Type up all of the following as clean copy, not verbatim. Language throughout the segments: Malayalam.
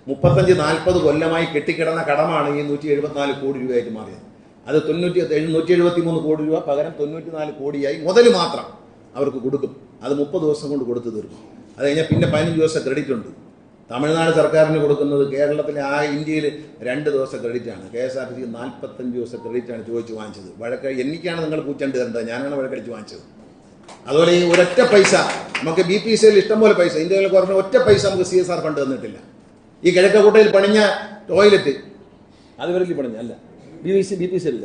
35-40 കൊല്ലമായി കെട്ടിക്കിടന്ന കടമാണ് ഈ 174 കോടി രൂപയായിട്ട് മാറിയത്. അത് 173 കോടി രൂപ പകരം 94 കോടിയായി മുതൽ മാത്രം അവർക്ക് കൊടുക്കും. അത് 30 ദിവസം കൊണ്ട് കൊടുത്തു തീർക്കും. അത് കഴിഞ്ഞാൽ പിന്നെ 15 ദിവസം ക്രെഡിറ്റ് ഉണ്ട്. തമിഴ്നാട് സർക്കാരിന് കൊടുക്കുന്നത് കേരളത്തിലെ ഇന്ത്യയിൽ 2 ദിവസം ക്രെഡിറ്റാണ്. KSRTC 45 ദിവസം ക്രെഡിറ്റാണ് ചോദിച്ചു വാങ്ങിച്ചത്. എനിക്കാണ് നിങ്ങൾ പൂച്ചണ്ട് തരേണ്ടത്, ഞാനാണ് വഴക്കടിച്ച് വാങ്ങിച്ചത്. അതുപോലെ ഈ ഒരൊറ്റ പൈസ നമുക്ക് BPCL ഇഷ്ടംപോലെ പൈസ, ഇന്ത്യയിൽ കുറഞ്ഞ ഒറ്റ പൈസ നമുക്ക് CSR ഫണ്ട് തന്നിട്ടില്ല. ഈ കിഴക്കക്കോട്ടയിൽ പണിഞ്ഞ ടോയ്ലറ്റ് അത് വരലി പണിഞ്ഞ അല്ല, BPCL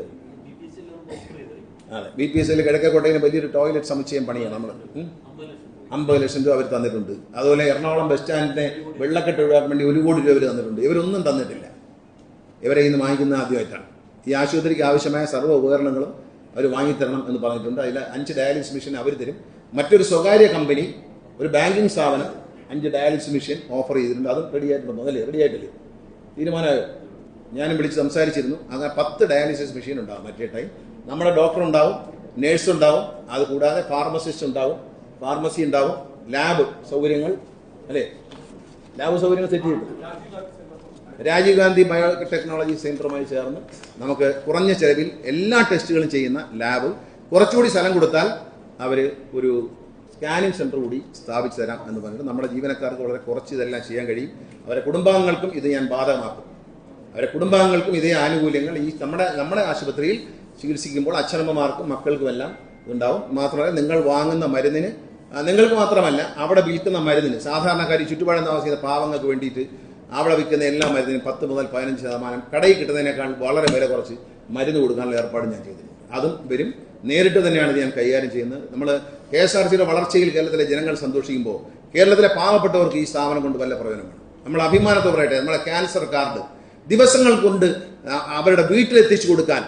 അതെ, BPCL കിഴക്കക്കോട്ടയിൽ വലിയൊരു ടോയ്ലറ്റ് സമുച്ചയം പണിയാണ്. നമ്മൾ 50 ലക്ഷം രൂപ അവർ തന്നിട്ടുണ്ട്. അതുപോലെ എറണാകുളം ബസ് സ്റ്റാൻഡിനെ വെള്ളക്കെട്ട് ഒഴിവാക്കാൻ വേണ്ടി 1 കോടി രൂപ അവർ തന്നിട്ടുണ്ട്. ഇവരൊന്നും തന്നിട്ടില്ല. ഇവരെ ഇന്ന് വാങ്ങിക്കുന്ന ആദ്യമായിട്ടാണ്. ഈ ആശുപത്രിക്ക് ആവശ്യമായ സർവ്വ ഉപകരണങ്ങളും അവർ വാങ്ങിത്തരണം എന്ന് പറഞ്ഞിട്ടുണ്ട്. അതിൽ 5 ഡയാലിസിസ് മെഷീൻ അവർ തരും. മറ്റൊരു സ്വകാര്യ കമ്പനി, ഒരു ബാങ്കിങ് സ്ഥാപനം 5 ഡയാലിസിസ് മെഷീൻ ഓഫർ ചെയ്തിട്ടുണ്ട്. അതും റെഡി ആയിട്ടുണ്ടോ? അല്ലേ, റെഡി ആയിട്ടില്ലേ? തീരുമാനമായോ? ഞാനും വിളിച്ച് സംസാരിച്ചിരുന്നു. അങ്ങനെ 10 ഡയാലിസിസ് മെഷീൻ ഉണ്ടാവും. മറ്റേ ടൈം നമ്മുടെ ഡോക്ടർ ഉണ്ടാവും, നേഴ്സ് ഉണ്ടാവും, അതുകൂടാതെ ഫാർമസിസ്റ്റ് ഉണ്ടാവും, ഫാർമസി ഉണ്ടാവും, ലാബ് സൗകര്യങ്ങൾ അല്ലേ, ലാബ് സൗകര്യങ്ങൾ സെറ്റ് ചെയ്തു. രാജീവ് ഗാന്ധി ബയോടെക്നോളജി സെന്ററുമായി ചേർന്ന് നമുക്ക് കുറഞ്ഞ ചെലവിൽ എല്ലാ ടെസ്റ്റുകളും ചെയ്യുന്ന ലാബ്, കുറച്ചുകൂടി സ്ഥലം കൊടുത്താൽ അവർ ഒരു സ്കാനിങ് സെന്റർ കൂടി സ്ഥാപിച്ചു തരാം എന്ന് പറഞ്ഞിട്ട് നമ്മുടെ ജീവനക്കാർക്ക് വളരെ കുറച്ച് ഇതെല്ലാം ചെയ്യാൻ കഴിയും. അവരെ കുടുംബാംഗങ്ങൾക്കും ഇത് ഞാൻ ബാധകമാക്കും. അവരെ കുടുംബാംഗങ്ങൾക്കും ഇതേ ആനുകൂല്യങ്ങൾ ഈ നമ്മുടെ ആശുപത്രിയിൽ ചികിത്സിക്കുമ്പോൾ അച്ഛനമ്മമാർക്കും മക്കൾക്കുമെല്ലാം ഉണ്ടാവും. മാത്രമല്ല, നിങ്ങൾ വാങ്ങുന്ന മരുന്നിന് നിങ്ങൾക്ക് മാത്രമല്ല, അവിടെ വിൽക്കുന്ന മരുന്നിന് സാധാരണക്കാർ ചുറ്റുപാടും താമസിക്കുന്ന പാവങ്ങൾക്ക് വേണ്ടിയിട്ട് അവിടെ വിൽക്കുന്ന എല്ലാ മരുന്നിനും 10 മുതൽ 15% കടയിൽ കിട്ടുന്നതിനേക്കാൾ വളരെ വില കുറച്ച് മരുന്ന് കൊടുക്കാനുള്ള ഏർപ്പാട് ഞാൻ ചെയ്തിട്ടുണ്ട്. അതും വരും. നേരിട്ട് തന്നെയാണ് ഇത് ഞാൻ കൈകാര്യം ചെയ്യുന്നത്. നമ്മൾ KSRTCയുടെ വളർച്ചയിൽ കേരളത്തിലെ ജനങ്ങൾ സന്തോഷിക്കുമ്പോൾ കേരളത്തിലെ പാവപ്പെട്ടവർക്ക് ഈ സ്ഥാപനം കൊണ്ട് വല്ല പ്രയോജനമാണ്. നമ്മൾ അഭിമാനത്തോടെ പറയട്ടെ, നമ്മളെ ക്യാൻസർ കാർഡ് ദിവസങ്ങൾ കൊണ്ട് അവരുടെ വീട്ടിലെത്തിച്ചു കൊടുക്കാൻ,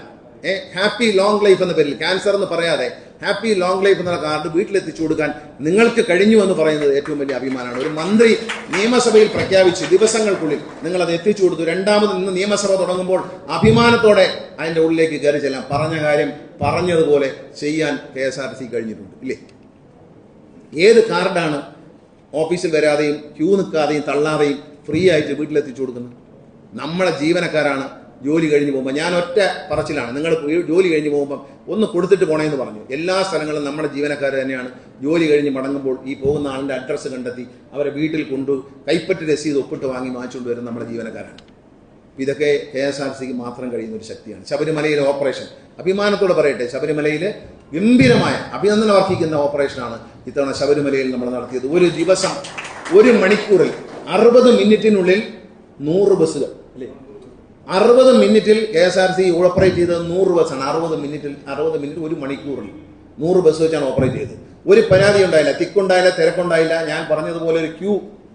ഹാപ്പി ലോങ് ലൈഫ് എന്ന പേരിൽ, ക്യാൻസർ എന്ന് പറയാതെ ഹാപ്പി ലോങ് ലൈഫ് എന്നുള്ള കാർഡ് വീട്ടിലെത്തിച്ചു കൊടുക്കാൻ നിങ്ങൾക്ക് കഴിഞ്ഞു എന്ന് പറയുന്നത് ഏറ്റവും വലിയ അഭിമാനമാണ്. ഒരു മന്ത്രി നിയമസഭയിൽ പ്രഖ്യാപിച്ച് ദിവസങ്ങൾക്കുള്ളിൽ നിങ്ങൾ അത് എത്തിച്ചു കൊടുത്തു. രണ്ടാമത് ഇന്ന് നിയമസഭ തുടങ്ങുമ്പോൾ അഭിമാനത്തോടെ അതിന്റെ ഉള്ളിലേക്ക് കയറി ചെല്ലാം. പറഞ്ഞ കാര്യം പറഞ്ഞതുപോലെ ചെയ്യാൻ KSRTC കഴിഞ്ഞിട്ടുണ്ട് ഇല്ലേ? ഏത് കാർഡാണ് ഓഫീസിൽ വരാതെയും ക്യൂ നിൽക്കാതെയും തള്ളാതെയും ഫ്രീ ആയിട്ട് വീട്ടിലെത്തിച്ചു കൊടുക്കുന്നത്? നമ്മളെ ജീവനക്കാരാണ് ജോലി കഴിഞ്ഞ് പോകുമ്പോൾ, ഞാൻ ഒറ്റ പറച്ചിലാണ്, നിങ്ങൾ ജോലി കഴിഞ്ഞ് പോകുമ്പോൾ ഒന്ന് കൊടുത്തിട്ട് പോണേന്ന് പറഞ്ഞു. എല്ലാ സ്ഥലങ്ങളും നമ്മുടെ ജീവനക്കാർ തന്നെയാണ്. ജോലി കഴിഞ്ഞ് മടങ്ങുമ്പോൾ ഈ പോകുന്ന ആളിന്റെ അഡ്രസ്സ് കണ്ടെത്തി അവരെ വീട്ടിൽ കൊണ്ടു കൈപ്പറ്റി രസീത് ഒപ്പിട്ട് വാങ്ങി വാങ്ങിച്ചുകൊണ്ട് വരുന്ന നമ്മുടെ ജീവനക്കാരാണ്. ഇതൊക്കെ KSRTCക്ക് മാത്രം കഴിയുന്ന ഒരു ശക്തിയാണ്. ശബരിമലയിലെ ഓപ്പറേഷൻ അഭിമാനത്തോടെ പറയട്ടെ, ശബരിമലയിൽ ഗംഭീരമായ അഭിനന്ദനം അർഹിക്കുന്ന ഓപ്പറേഷനാണ് ഇത്തവണ ശബരിമലയിൽ നമ്മൾ നടത്തിയത്. ഒരു ദിവസം 1 മണിക്കൂറിൽ 60 മിനിറ്റിനുള്ളിൽ 100 ബസ്സുകൾ അല്ലേ, 60 മിനിറ്റിൽ KSRTC ഓപ്പറേറ്റ് ചെയ്തത് 100 ബസ്സാണ്. 60 മിനിറ്റ് 1 മണിക്കൂറിൽ 100 ബസ് വെച്ചാണ് ഓപ്പറേറ്റ് ചെയ്തത്. ഒരു പരാതി ഉണ്ടായില്ല, തിക്കുണ്ടായില്ല, തിരക്കുണ്ടായില്ല. ഞാൻ പറഞ്ഞതുപോലെ ഒരു ക്യൂ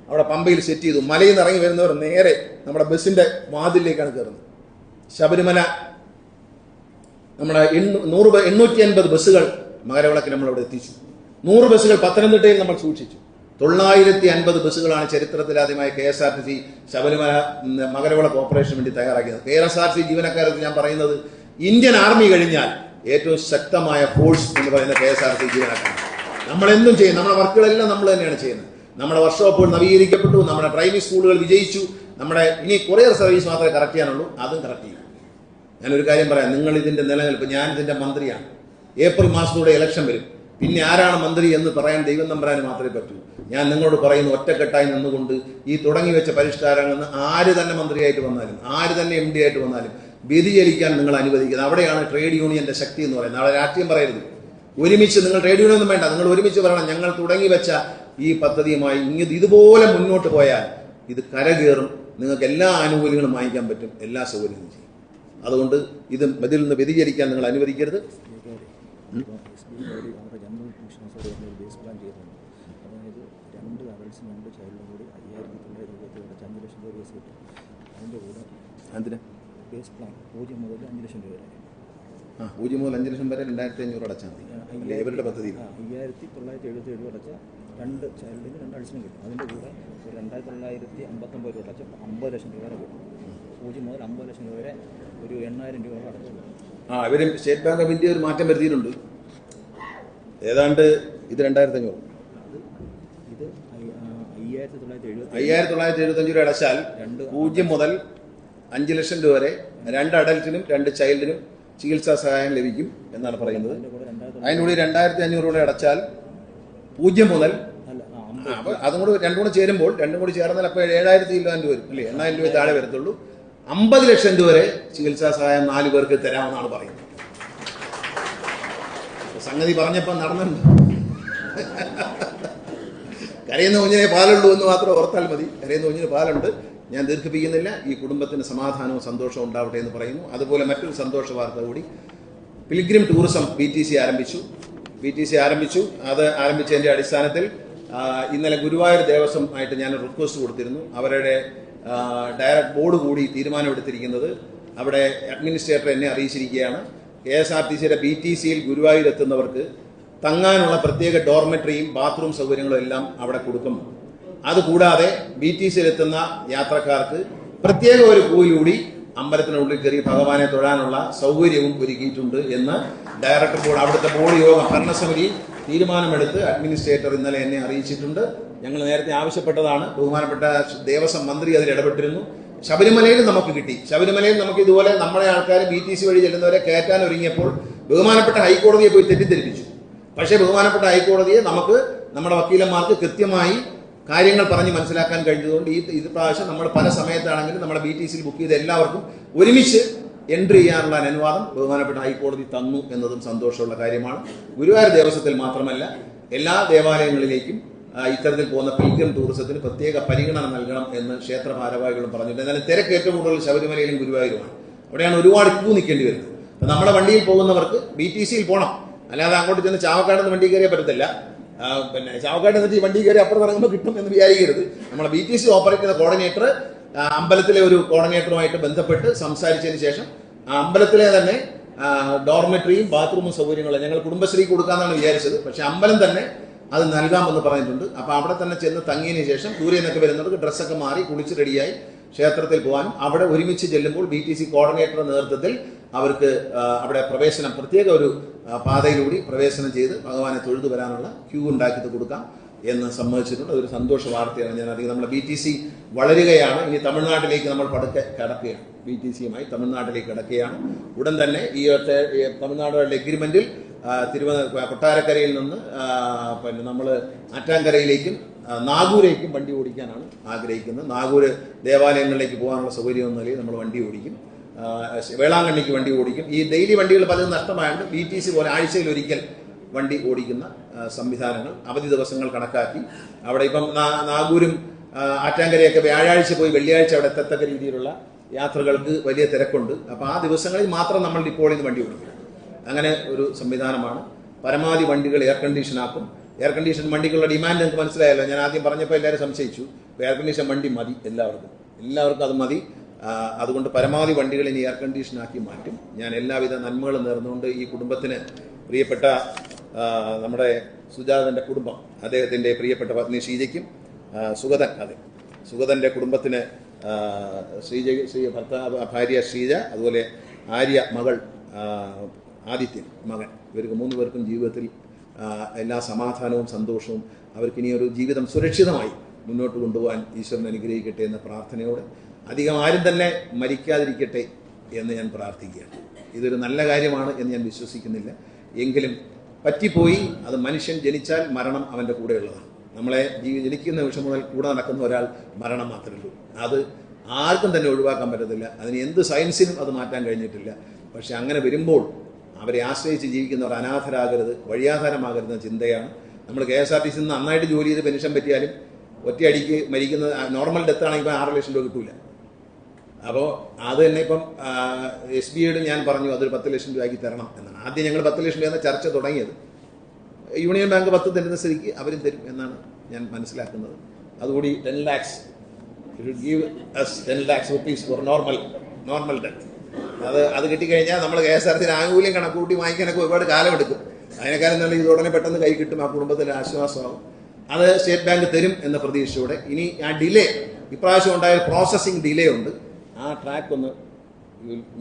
അവിടെ പമ്പയിൽ സെറ്റ് ചെയ്തു. മലയിൽ നിന്ന് ഇറങ്ങി വരുന്നവർ നേരെ നമ്മുടെ ബസ്സിന്റെ വാതിലിലേക്കാണ് കയറുന്നത്. ശബരിമല നമ്മുടെ 850 ബസ്സുകൾ മകരവിളക്ക് നമ്മൾ അവിടെ എത്തിച്ചു. 100 ബസ്സുകൾ പത്തനംതിട്ടയിൽ നമ്മൾ സൂക്ഷിച്ചു. 950 ബസ്സുകളാണ് ചരിത്രത്തിൽ ആദ്യമായി KSRTC ശബരിമല മകരവിളക്ക് ഓപ്പറേഷന് വേണ്ടി തയ്യാറാക്കിയത്. KSRTC ജീവനക്കാർക്ക് ഞാൻ പറയുന്നത്, ഇന്ത്യൻ ആർമി കഴിഞ്ഞാൽ ഏറ്റവും ശക്തമായ ഫോഴ്സ് എന്ന് പറയുന്ന KSRTC ജീവനക്കാരാണ്. നമ്മളെന്തും ചെയ്യും, നമ്മുടെ വർക്കുകളെല്ലാം നമ്മൾ തന്നെയാണ് ചെയ്യുന്നത്. നമ്മുടെ വർക്ക്ഷോപ്പുകൾ നവീകരിക്കപ്പെട്ടു, നമ്മുടെ ഡ്രൈവിംഗ് സ്കൂളുകൾ വിജയിച്ചു. നമ്മുടെ ഇനി കൊറിയർ സർവീസ് മാത്രമേ കറക്റ്റ് ചെയ്യാനുള്ളൂ, അതും കറക്റ്റ് ചെയ്യും. ഞാനൊരു കാര്യം പറയാം, നിങ്ങൾ ഇതിന്റെ നിലനിൽപ്പ്, ഞാൻ ഇതിന്റെ മന്ത്രിയാണ്. ഏപ്രിൽ മാസത്തോടെ ഇലക്ഷൻ വരും. പിന്നെ ആരാണ് മന്ത്രി എന്ന് പറയാൻ ദൈവം നമ്പരാന് മാത്രമേ പറ്റൂ. ഞാൻ നിങ്ങളോട് പറയുന്നു, ഒറ്റക്കെട്ടായി നിന്നുകൊണ്ട് ഈ തുടങ്ങി വെച്ച പരിഷ്കാരങ്ങളിൽ നിന്ന് ആര് തന്നെ മന്ത്രിയായിട്ട് വന്നാലും, ആര് തന്നെ MD ആയിട്ട് വന്നാലും വ്യതിചലിക്കാൻ നിങ്ങൾ അനുവദിക്കുന്നത്. അവിടെയാണ് ട്രേഡ് യൂണിയന്റെ ശക്തി എന്ന് പറയുന്നത്. നാളെ രാഷ്ട്രീയം പറയരുത്. ഒരുമിച്ച് നിങ്ങൾ ട്രേഡ് യൂണിയൻ ഒന്നും വേണ്ട, നിങ്ങൾ ഒരുമിച്ച് പറയണം, ഞങ്ങൾ തുടങ്ങി വെച്ച ഈ പദ്ധതിയുമായി ഇതുപോലെ മുന്നോട്ട് പോയാൽ ഇത് കരകയറും, നിങ്ങൾക്ക് എല്ലാ ആനുകൂല്യങ്ങളും വാങ്ങിക്കാൻ പറ്റും, എല്ലാ സൗകര്യങ്ങളും ചെയ്യും. അതുകൊണ്ട് ഇതിൽ നിന്ന് വ്യതിചലിക്കാൻ നിങ്ങൾ അനുവദിക്കരുത്. ബേസ് പ്ലാൻ ചെയ്തിട്ടുണ്ട്. അതായത് 2 അഡൽട്സും 2 ചൈൽഡും കൂടി 5,925 5 ലക്ഷം രൂപ കേസ് കിട്ടും. അതിൻ്റെ കൂടെ ബേസ് പ്ലാൻ 0 മുതൽ 5 ലക്ഷം രൂപ വരെ. 0 മുതൽ 5 ലക്ഷം വരെ 2,500 അടച്ചാൽ മതി. ഇവരുടെ പദ്ധതി 5,977 അടച്ച 2 ചൈൽഡിന് 2 അഡൽട്സിനും കിട്ടും. അതിൻ്റെ കൂടെ ഒരു 2,959 രൂപ അടച്ച 50 ലക്ഷം രൂപ വരെ കിട്ടും. 0 മുതൽ 50 ലക്ഷം രൂപ വരെ ഒരു 8,000 രൂപ അടച്ചു. ഇവരും സ്റ്റേറ്റ് ബാങ്ക് ഓഫ് ഇന്ത്യ ഒരു മാറ്റം വരുത്തിയിട്ടുണ്ട്. ഏതാണ്ട് ഇത് 2,500, ഇത് 5975 രൂപ അടച്ചാൽ 0 മുതൽ 5 ലക്ഷം രൂപ വരെ 2 അഡൽറ്റിനും 2 ചൈൽഡിനും ചികിത്സാ സഹായം ലഭിക്കും എന്നാണ് പറയുന്നത്. അതിനുകൂടി 2500 രൂപ അടച്ചാൽ 0 മുതൽ അപ്പോൾ അതും കൂടി രണ്ടും കൂടി ചേരുമ്പോൾ രണ്ടും കൂടി ചേർന്നാൽ അപ്പോൾ 7000 രൂപ വരും അല്ലേ, 8000 രൂപ താഴെ വരത്തുള്ളൂ. 50 ലക്ഷം രൂപ വരെ ചികിത്സാ സഹായം 4 പേർക്ക് തരാമെന്നാണ് പറയുന്നത്. സംഗതി പറഞ്ഞപ്പോൾ നടന്നുണ്ട്. കരയുന്ന കുഞ്ഞിനെ പാലുള്ളൂ എന്ന് മാത്രം ഓർത്താൽ മതി. കരയുന്ന കുഞ്ഞിന് പാലുണ്ട്. ഞാൻ ദീർഘിപ്പിക്കുന്നില്ല. ഈ കുടുംബത്തിന് സമാധാനവും സന്തോഷവും ഉണ്ടാവട്ടെ എന്ന് പറയുന്നു. അതുപോലെ മറ്റൊരു സന്തോഷ വാർത്ത കൂടി, പിൽഗ്രിം ടൂറിസം BTC ആരംഭിച്ചു. അത് ആരംഭിച്ചതിൻ്റെ അടിസ്ഥാനത്തിൽ ഇന്നലെ ഗുരുവായൂർ ദേവസ്വം ആയിട്ട് ഞാൻ റിക്വസ്റ്റ് കൊടുത്തിരുന്നു. അവരുടെ ഡയറക്ട് ബോർഡ് കൂടി തീരുമാനമെടുത്തിരിക്കുന്നത്, അവിടെ അഡ്മിനിസ്ട്രേറ്റർ എന്നെ അറിയിച്ചിരിക്കുകയാണ്, KSRTCയുടെ BTCയിൽ ഗുരുവായൂർ എത്തുന്നവർക്ക് തങ്ങാനുള്ള പ്രത്യേക ഡോർമെട്രിയും ബാത്റൂം സൗകര്യങ്ങളും എല്ലാം അവിടെ കൊടുക്കും. അതുകൂടാതെ BTCയിലെത്തുന്ന യാത്രക്കാർക്ക് പ്രത്യേക ഒരു കൂലൂടി അമ്പലത്തിനുള്ളിൽ കയറി ഭഗവാനെ തൊഴാനുള്ള സൗകര്യവും ഒരുക്കിയിട്ടുണ്ട് എന്ന് ഡയറക്ടർ ബോർഡ്, അവിടുത്തെ ബോർഡ് യോഗം ഭരണസമിതി തീരുമാനമെടുത്ത് അഡ്മിനിസ്ട്രേറ്റർ ഇന്നലെ എന്നെ അറിയിച്ചിട്ടുണ്ട്. ഞങ്ങൾ നേരത്തെ ആവശ്യപ്പെട്ടതാണ്. ബഹുമാനപ്പെട്ട ദേവസ്വം മന്ത്രി അതിൽ ഇടപെട്ടിരുന്നു. ശബരിമലയിൽ നമുക്ക് കിട്ടി. ശബരിമലയിൽ നമുക്ക് ഇതുപോലെ നമ്മളെ ആൾക്കാർ BTC വഴി ചെല്ലുന്നവരെ കയറ്റാൻ ഒരുങ്ങിയപ്പോൾ ബഹുമാനപ്പെട്ട ഹൈക്കോടതിയെ പോയി തെറ്റിദ്ധരിപ്പിച്ചു. പക്ഷേ ബഹുമാനപ്പെട്ട ഹൈക്കോടതിയെ നമുക്ക് നമ്മുടെ വക്കീലന്മാർക്ക് കൃത്യമായി കാര്യങ്ങൾ പറഞ്ഞ് മനസ്സിലാക്കാൻ കഴിഞ്ഞതുകൊണ്ട് ഇത് പ്രാവശ്യം നമ്മൾ പല സമയത്താണെങ്കിലും നമ്മുടെ BTCയിൽ ബുക്ക് ചെയ്ത എല്ലാവർക്കും ഒരുമിച്ച് എൻട്രി ചെയ്യാനുള്ള അനുവാദം ബഹുമാനപ്പെട്ട ഹൈക്കോടതി തന്നു എന്നതും സന്തോഷമുള്ള കാര്യമാണ്. ഗുരുവായൂർ ദേവസ്വത്തിൽ മാത്രമല്ല എല്ലാ ദേവാലയങ്ങളിലേക്കും ഇത്തരത്തിൽ പോകുന്ന പിൽഗ്രിം ടൂറിസത്തിന് പ്രത്യേക പരിഗണന നൽകണം എന്ന് ക്ഷേത്ര ഭാരവാഹികളും പറഞ്ഞിട്ടുണ്ട്. എന്നാലും തിരക്ക് ഏറ്റവും കൂടുതൽ ശബരിമലയിലും ഗുരുവായൂരുമാണ്. അവിടെയാണ് ഒരുപാട് ക്യൂ നിൽക്കേണ്ടി വരുന്നത്. അപ്പം നമ്മുടെ വണ്ടിയിൽ പോകുന്നവർക്ക് BTCയിൽ പോകണം, അല്ലാതെ അങ്ങോട്ട് ചെന്ന് ചാവക്കാട് നിന്ന് വണ്ടി കയറിയാൽ പറ്റത്തില്ല. പിന്നെ ചാവക്കാട് എന്നിട്ട് ഈ വണ്ടി കയറി അപ്പുറത്ത് ഇറങ്ങുമ്പോൾ കിട്ടും എന്ന് വിചാരിക്കരുത്. നമ്മളെ BTC ഓപ്പറേറ്റ് ചെയ്യുന്ന കോർഡിനേറ്റർ അമ്പലത്തിലെ ഒരു കോർഡിനേറ്ററുമായിട്ട് ബന്ധപ്പെട്ട് സംസാരിച്ചതിന് ശേഷം അമ്പലത്തിലെ തന്നെ ഡോർമെട്രിയും ബാത്റൂമും സൗകര്യങ്ങളും ഞങ്ങൾ കുടുംബശ്രീ കൊടുക്കാമെന്നാണ് വിചാരിച്ചത്. പക്ഷെ അമ്പലം തന്നെ അത് നൽകാമെന്ന് പറഞ്ഞിട്ടുണ്ട്. അപ്പോൾ അവിടെ തന്നെ ചെന്ന് തങ്ങിയതിന് ശേഷം ദൂരെ നിന്നൊക്കെ വരുന്നവർക്ക് ഡ്രസ്സൊക്കെ മാറി കുളിച്ച് റെഡിയായി ക്ഷേത്രത്തിൽ പോകാനും അവിടെ ഒരുമിച്ച് ചെല്ലുമ്പോൾ BTC കോർഡിനേറ്ററുടെ നേതൃത്വത്തിൽ അവർക്ക് അവിടെ പ്രവേശനം, പ്രത്യേക ഒരു പാതയിലൂടെ പ്രവേശനം ചെയ്ത് ഭഗവാനെ തൊഴുതു വരാനുള്ള ക്യൂ ഉണ്ടാക്കി കൊടുക്കാം എന്ന് സമ്മതിച്ചിട്ടുണ്ട്. അതൊരു സന്തോഷ വാർത്തയാണ്. ഞാൻ അറിയാം നമ്മുടെ BTC വളരുകയാണ്. ഇനി തമിഴ്നാട്ടിലേക്ക് നമ്മൾ പതുക്കെ കടക്കുകയാണ്. BTCയുമായി തമിഴ്നാട്ടിലേക്ക് കടക്കുകയാണ്. ഉടൻ തന്നെ ഈ തമിഴ്നാടുകളുടെ എഗ്രിമെന്റിൽ കൊട്ടാരക്കരയിൽ നിന്ന് പിന്നെ നമ്മൾ ആറ്റാങ്കരയിലേക്കും നാഗൂരേക്കും വണ്ടി ഓടിക്കാനാണ് ആഗ്രഹിക്കുന്നത്. നാഗൂര് ദേവാലയങ്ങളിലേക്ക് പോകാനുള്ള സൗകര്യമൊന്നുമില്ല, നമ്മൾ വണ്ടി ഓടിക്കും. വേളാങ്കണ്ണിക്ക് വണ്ടി ഓടിക്കും. ഈ ഡെയിലി വണ്ടികൾ പലതും നഷ്ടമായതുകൊണ്ട് BTC പോലെ ആഴ്ചയിൽ ഒരിക്കൽ വണ്ടി ഓടിക്കുന്ന സംവിധാനങ്ങൾ അവധി ദിവസങ്ങൾ കണക്കാക്കി അവിടെ ഇപ്പം നാഗൂരും ആറ്റാങ്കരയൊക്കെ വ്യാഴാഴ്ച പോയി വെള്ളിയാഴ്ച അവിടെ എത്തത്തക്ക രീതിയിലുള്ള യാത്രകൾക്ക് വലിയ തിരക്കുണ്ട്. അപ്പോൾ ആ ദിവസങ്ങളിൽ മാത്രം നമ്മൾ ഇപ്പോൾ നിന്ന് വണ്ടി ഓടിക്കും. അങ്ങനെ ഒരു സംവിധാനമാണ്. പരമാവധി വണ്ടികൾ എയർ കണ്ടീഷൻ ആക്കും. എയർ കണ്ടീഷൻ വണ്ടികളുടെ ഡിമാൻഡ് നിങ്ങൾക്ക് മനസ്സിലായല്ലോ. ഞാൻ ആദ്യം പറഞ്ഞപ്പോൾ എല്ലാവരും സംശയിച്ചു. എയർ കണ്ടീഷൻ വണ്ടി മതി, എല്ലാവർക്കും അത് മതി. അതുകൊണ്ട് പരമാവധി വണ്ടികൾ ഇനി എയർ കണ്ടീഷൻ ആക്കി മാറ്റും. ഞാൻ എല്ലാവിധ നന്മകളും നേർന്നുകൊണ്ട് ഈ കുടുംബത്തിന്, പ്രിയപ്പെട്ട നമ്മുടെ സുജാതന്റെ കുടുംബം, അദ്ദേഹത്തിന്റെ പ്രിയപ്പെട്ട പത്നി ഷീജയ്ക്കും സുഗതന്റെ കുടുംബത്തിന് ഭാര്യ ഷീജ, അതുപോലെ ആര്യ മകൾ ആദിത്യൻ മകൻ, ഇവർക്ക് 3 പേർക്കും ജീവിതത്തിൽ എല്ലാ സമാധാനവും സന്തോഷവും അവർക്കിനി ഒരു ജീവിതം സുരക്ഷിതമായി മുന്നോട്ട് കൊണ്ടുപോകാൻ ഈശ്വരൻ അനുഗ്രഹിക്കട്ടെ എന്ന പ്രാർത്ഥനയോടെ അധികം ആരും തന്നെ മരിക്കാതിരിക്കട്ടെ എന്ന് ഞാൻ പ്രാർത്ഥിക്കുകയാണ്. ഇതൊരു നല്ല കാര്യമാണ് എന്ന് ഞാൻ വിശ്വസിക്കുന്നില്ല. എങ്കിലും പറ്റിപ്പോയി. അത് മനുഷ്യൻ ജനിച്ചാൽ മരണം അവൻ്റെ കൂടെയുള്ളതാണ്. നമ്മളെ ജനിക്കുന്ന നിമിഷം മുതൽ കൂടെ നടക്കുന്ന ഒരാൾ മരണം മാത്രമേ ഉള്ളൂ. അത് ആർക്കും തന്നെ ഒഴിവാക്കാൻ പറ്റത്തില്ല. അതിന് എന്ത് സയൻസിനും അത് മാറ്റാൻ കഴിഞ്ഞിട്ടില്ല. പക്ഷെ അങ്ങനെ വരുമ്പോൾ അവരെ ആശ്രയിച്ച് ജീവിക്കുന്നവർ അനാഥരാകരുത്, വഴിയാധാരമാകരുതെന്ന ചിന്തയാണ്. നമ്മൾ KSRTC നന്നായിട്ട് ജോലി ചെയ്ത് പെൻഷൻ പറ്റിയാലും ഒറ്റയടിക്ക് മരിക്കുന്നത് നോർമൽ ഡെത്ത് ആണെങ്കിൽ 6 ലക്ഷം രൂപ കിട്ടൂല. അപ്പോൾ അത് തന്നെ ഇപ്പം SBIയോട് ഞാൻ പറഞ്ഞു അതൊരു 10 ലക്ഷം രൂപയ്ക്ക് തരണം എന്നാണ്. ആദ്യം ഞങ്ങൾ 10 ലക്ഷം രൂപ എന്ന ചർച്ച തുടങ്ങിയത്. യൂണിയൻ ബാങ്ക് 10 തരുന്ന സ്ഥിതിക്ക് അവരും തരും എന്നാണ് ഞാൻ മനസ്സിലാക്കുന്നത്. അതുകൂടി 10 lakhs give us 10 lakhs rupees for normal death. അത് കിട്ടിക്കഴിഞ്ഞാൽ നമ്മൾ KSRTC ആനുകൂല്യം കണക്കൂട്ടി വാങ്ങിക്കാനൊക്കെ ഒരുപാട് കാലമെടുക്കും. അതിനേക്കാളും നല്ല ഇത് ഉടനെ പെട്ടെന്ന് കൈ കിട്ടും, ആ കുടുംബത്തിന് ആശ്വാസമാകും. അത് സ്റ്റേറ്റ് ബാങ്ക് തരും എന്ന പ്രതീക്ഷയോടെ ഇനി ആ ഡിലേ, ഇപ്രാവശ്യം ഉണ്ടായ പ്രോസസ്സിംഗ് ഡിലേ ഉണ്ട്. ആ ട്രാക്ക് ഒന്ന്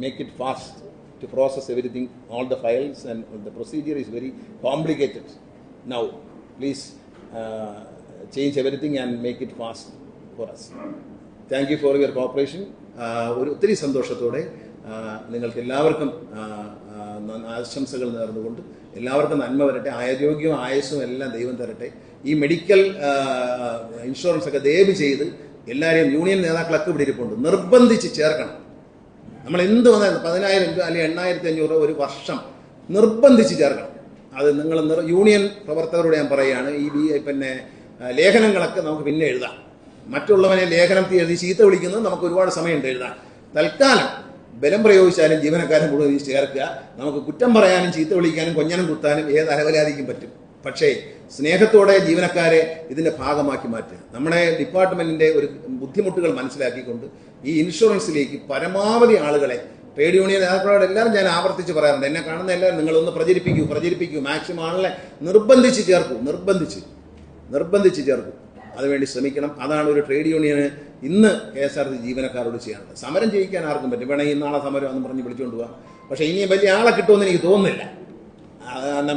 make it fast to process everything, all the files, and the procedure is very complicated. Now, please change everything and make it fast for us. Thank you for your cooperation. ഒരു ഒത്തിരി സന്തോഷത്തോടെ നിങ്ങൾക്ക് എല്ലാവർക്കും ആശംസകൾ നേർന്നുകൊണ്ട് എല്ലാവർക്കും നന്മ വരട്ടെ, ആരോഗ്യവും ആയുസ്സും എല്ലാം ദൈവം തരട്ടെ. ഈ മെഡിക്കൽ ഇൻഷുറൻസ് ഒക്കെ ദയവ് ചെയ്ത് എല്ലാവരെയും യൂണിയൻ നേതാക്കളൊക്കെ ഇവിടെ ഇരിപ്പുണ്ട്, നിർബന്ധിച്ച് ചേർക്കണം. നമ്മൾ എന്ത് വന്നാലും 10,000 രൂപ അല്ലെങ്കിൽ 8,500 രൂപ ഒരു വർഷം നിർബന്ധിച്ച് ചേർക്കണം. അത് നിങ്ങൾ യൂണിയൻ പ്രവർത്തകരോട് ഞാൻ പറയുകയാണ്, ഈ പിന്നെ ലേഖനങ്ങളൊക്കെ നമുക്ക് പിന്നെ എഴുതാം. മറ്റുള്ളവനെ ലേഖനത്തിൽ എഴുതി ചീത്ത വിളിക്കുന്നത് നമുക്ക് ഒരുപാട് സമയമുണ്ട് എഴുതാൻ. തൽക്കാലം ബലം പ്രയോഗിച്ചാലും ജീവനക്കാരൻ മുഴുവൻ ഈ ചേർക്കുക. നമുക്ക് കുറ്റം പറയാനും ചീത്ത വിളിക്കാനും കൊഞ്ഞനം കുത്താനും ഏത് അലവലാതിക്കും പറ്റും. പക്ഷേ സ്നേഹത്തോടെ ജീവനക്കാരെ ഇതിന്റെ ഭാഗമാക്കി മാറ്റുക. നമ്മുടെ ഡിപ്പാർട്ട്മെന്റിന്റെ ഒരു ബുദ്ധിമുട്ടുകൾ മനസ്സിലാക്കിക്കൊണ്ട് ഈ ഇൻഷുറൻസിലേക്ക് പരമാവധി ആളുകളെ, ട്രേഡ് യൂണിയൻ നേതാക്കളോട് എല്ലാം ഞാൻ ആവർത്തിച്ച് പറയാറുണ്ട്, എന്നെ കാണുന്ന എല്ലാവരും നിങ്ങളൊന്ന് പ്രചരിപ്പിക്കൂ. മാക്സിമം ആളുകളെ നിർബന്ധിച്ച് ചേർക്കൂ. അതിനുവേണ്ടി ശ്രമിക്കണം. അതാണ് ഒരു ട്രേഡ് യൂണിയന് ഇന്ന് KSRTC ജീവനക്കാരോട് ചെയ്യാനുള്ളത്. സമരം ചെയ്യിക്കാൻ ആർക്കും പറ്റും, വേണമെങ്കിൽ നാളെ സമരം എന്ന് പറഞ്ഞ് വിളിച്ചുകൊണ്ട് പോകാം. പക്ഷേ ഇനിയും വലിയ ആളെ കിട്ടുമെന്ന് എനിക്ക് തോന്നുന്നില്ല.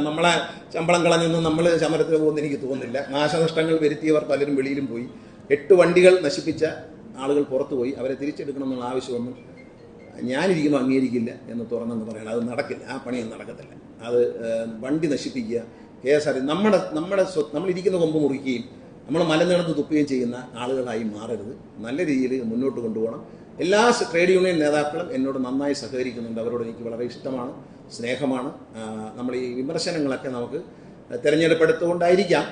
നമ്മളെ ശമ്പളം കളഞ്ഞൊന്നും നമ്മൾ സമരത്തിന് പോകുമെന്ന് എനിക്ക് തോന്നുന്നില്ല. നാശനഷ്ടങ്ങൾ വരുത്തിയവർ പലരും വെളിയിലും പോയി. 8 വണ്ടികൾ നശിപ്പിച്ച ആളുകൾ പുറത്തു പോയി. അവരെ തിരിച്ചെടുക്കണം എന്നുള്ള ആവശ്യമൊന്നും ഞാനിരിക്കുമ്പോൾ അംഗീകരിക്കില്ല എന്ന് തുറന്നെന്ന് പറയണം. അത് നടക്കില്ല, ആ പണിയൊന്നും നടക്കത്തില്ല. അത് വണ്ടി നശിപ്പിക്കുക, KSRTC നമ്മളിരിക്കുന്ന കൊമ്പ് മുറിക്കുകയും നമ്മൾ മലനിടത്ത് തുപ്പുകയും ചെയ്യുന്ന ആളുകളായി മാറരുത്. നല്ല രീതിയിൽ മുന്നോട്ട് കൊണ്ടുപോകണം. എല്ലാ ട്രേഡ് യൂണിയൻ നേതാക്കളും എന്നോട് നന്നായി സഹകരിക്കുന്നുണ്ട്. അവരോട് എനിക്ക് വളരെ ഇഷ്ടമാണ്, സ്നേഹമാണ്. നമ്മൾ ഈ വിമർശനങ്ങളൊക്കെ നമുക്ക് തിരഞ്ഞെടുപ്പെടുത്തുകൊണ്ടായിരിക്കാം,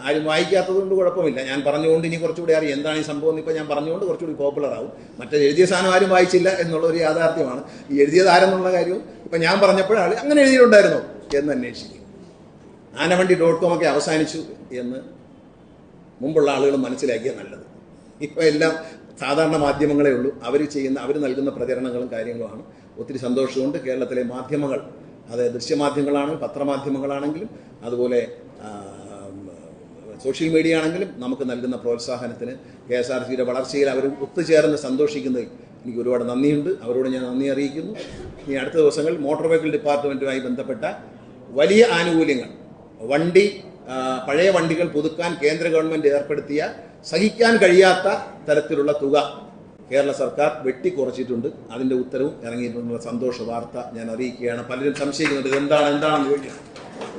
ആരും വായിക്കാത്തതുകൊണ്ട് കുഴപ്പമില്ല. ഞാൻ പറഞ്ഞുകൊണ്ട് ഇനി കുറച്ചുകൂടി അറിയാം എന്താണ് ഈ സംഭവം എന്ന്. ഇപ്പോൾ ഞാൻ പറഞ്ഞുകൊണ്ട് കുറച്ചുകൂടി പോപ്പുലർ ആവും. മറ്റേ എഴുതിയ സാധനം ആരും വായിച്ചില്ല എന്നുള്ളൊരു യാഥാർത്ഥ്യമാണ്. ഈ എഴുതിയത് ആരെന്നുള്ള കാര്യവും ഇപ്പം ഞാൻ പറഞ്ഞപ്പോഴാണ് അങ്ങനെ എഴുതിയിട്ടുണ്ടായിരുന്നോ എന്ന് അന്വേഷിക്കും. ആനവണ്ടി.com ഒക്കെ അവസാനിച്ചു എന്ന് മുമ്പുള്ള ആളുകൾ മനസ്സിലാക്കിയാൽ നല്ലത്. ഇപ്പോൾ എല്ലാം സാധാരണ മാധ്യമങ്ങളേ ഉള്ളൂ. അവർ നൽകുന്ന പ്രചരണങ്ങളും കാര്യങ്ങളുമാണ്. ഒത്തിരി സന്തോഷമുണ്ട്. കേരളത്തിലെ മാധ്യമങ്ങൾ, അത് ദൃശ്യമാധ്യമങ്ങളാണെങ്കിലും പത്രമാധ്യമങ്ങളും അതുപോലെ സോഷ്യൽ മീഡിയ ആണെങ്കിലും നമുക്ക് നൽകുന്ന പ്രോത്സാഹനത്തിന്, KSRTCയുടെ വളർച്ചയിൽ അവർ ഒത്തുചേർന്ന് സന്തോഷിക്കുന്നതിൽ എനിക്ക് ഒരുപാട് നന്ദിയുണ്ട്. അവരോട് ഞാൻ നന്ദി അറിയിക്കുന്നു. ഇനി അടുത്ത ദിവസങ്ങളിൽ മോട്ടോർ വെഹിക്കിൾ ഡിപ്പാർട്ട്മെൻറ്റുമായി ബന്ധപ്പെട്ട വലിയ ആനുകൂല്യങ്ങൾ, പഴയ വണ്ടികൾ പുതുക്കാൻ കേന്ദ്ര ഗവൺമെൻറ് ഏർപ്പെടുത്തിയ സഹിക്കാൻ കഴിയാത്ത തരത്തിലുള്ള തുക കേരള സർക്കാർ വെട്ടിക്കുറച്ചിട്ടുണ്ട്. അതിൻ്റെ ഉത്തരവും ഇറങ്ങിയിട്ടുള്ള സന്തോഷ വാർത്ത ഞാൻ അറിയിക്കുകയാണ്. പലരും സംശയിക്കുന്നുണ്ട് എന്താണെന്ന് ചോദിക്കുന്നത്.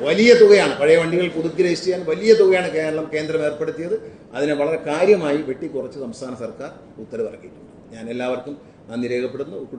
വലിയ തുകയാണ്, പഴയ വണ്ടികൾ പുതുക്കി രജിസ്റ്റർ ചെയ്യാൻ വലിയ തുകയാണ് കേന്ദ്രം ഏർപ്പെടുത്തിയത്. അതിനെ വളരെ കാര്യമായി വെട്ടിക്കുറച്ച് സംസ്ഥാന സർക്കാർ ഉത്തരവ് ഇറക്കിയിട്ടുണ്ട്. ഞാൻ എല്ലാവർക്കും നന്ദി രേഖപ്പെടുത്തുന്നു.